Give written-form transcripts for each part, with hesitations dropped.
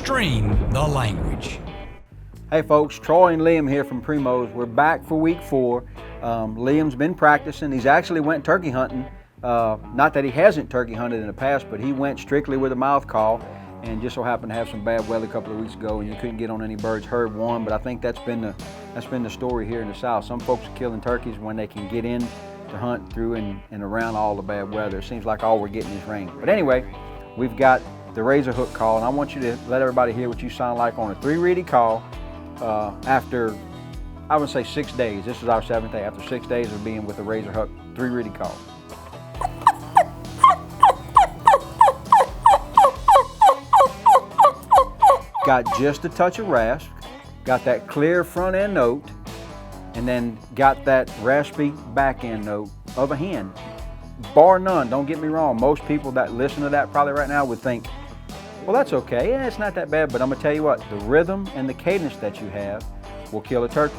Stream the language. Hey folks, Troy and Liam here from Primos. We're back for week 4. Liam's been practicing. He's actually went turkey hunting. Not that he hasn't turkey hunted in the past, but he went strictly with a mouth call and just so happened to have some bad weather a couple of weeks ago and you couldn't get on any birds. Heard one, but I think that's been the story here in the South. Some folks are killing turkeys when they can get in to hunt through and around all the bad weather. It seems like all we're getting is rain. But anyway, we've got the razor hook call, and I want you to let everybody hear what you sound like on a 3-reedy call after, I would say 6 days. This is our 7th day. After 6 days of being with the razor hook 3-reedy call. Got just a touch of rasp, got that clear front end note, and then got that raspy back end note of a hen. Bar none, don't get me wrong, most people that listen to that probably right now would think, well, that's okay, yeah, it's not that bad, but I'm gonna tell you what, the rhythm and the cadence that you have will kill a turkey.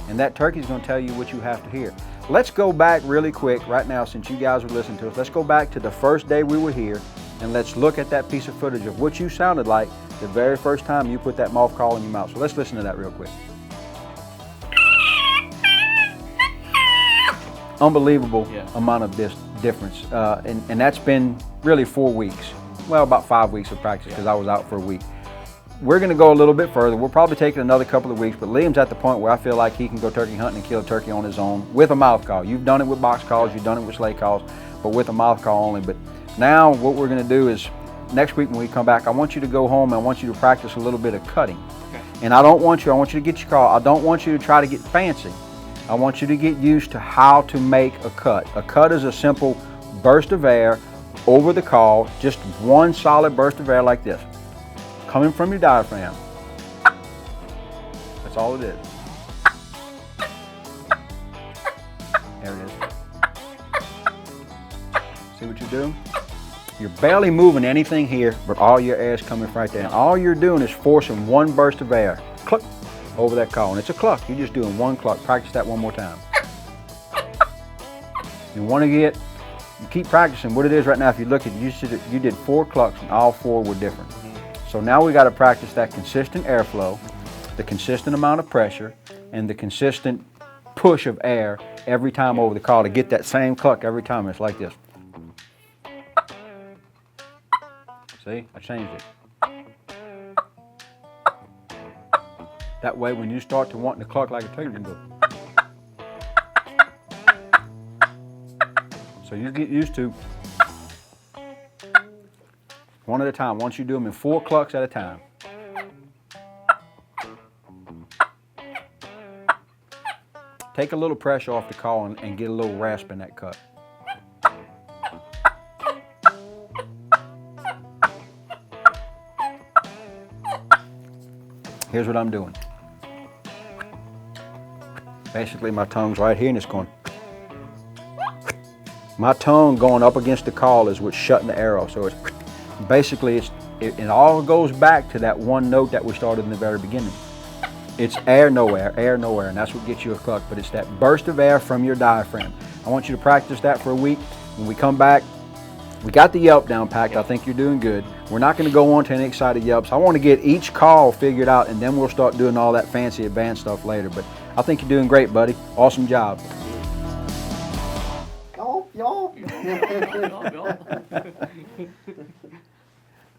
And that turkey's gonna tell you what you have to hear. Let's go back really quick right now, since you guys are listening to us. Let's go back to the first day we were here, and let's look at that piece of footage of what you sounded like the very first time you put that mouth call in your mouth. So let's listen to that real quick. Unbelievable amount of difference, and that's been really 4 weeks. Well, about 5 weeks of practice because I was out for a week. We're going to go a little bit further. We'll probably take it another couple of weeks, but Liam's at the point where I feel like he can go turkey hunting and kill a turkey on his own with a mouth call. You've done it with box calls, you've done it with sleigh calls, but with a mouth call only. But now what we're going to do is next week when we come back, I want you to go home and I want you to practice a little bit of cutting. Okay. And I want you to get your call. I don't want you to try to get fancy. I want you to get used to how to make a cut. A cut is a simple burst of air over the call, just one solid burst of air like this, coming from your diaphragm. That's all it is. There it is. See what you're doing? You're barely moving anything here, but all your air is coming right there. And all you're doing is forcing one burst of air, cluck, over that call. And it's a cluck. You're just doing one cluck. Practice that one more time. You want to you keep practicing. What it is right now, if you look at it, you did 4 clucks and all 4 were different. So now we got to practice that consistent airflow, the consistent amount of pressure, and the consistent push of air every time over the call to get that same cluck every time. It's like this. See, I changed it. That way when you start to want to cluck like a turkey, you can go. So you get used to one at a time. Once you do them in 4 clucks at a time. Take a little pressure off the call and get a little rasp in that cut. Here's what I'm doing. Basically my tongue's right here and it's going. My tongue going up against the call is what's shutting the air off. So it's basically, it all goes back to that one note that we started in the very beginning. It's air, no air, and that's what gets you a cluck. But it's that burst of air from your diaphragm. I want you to practice that for a week. When we come back, we got the yelp down packed. I think you're doing good. We're not going to go on to any excited yelps. I want to get each call figured out, and then we'll start doing all that fancy advanced stuff later. But I think you're doing great, buddy. Awesome job. Y'all.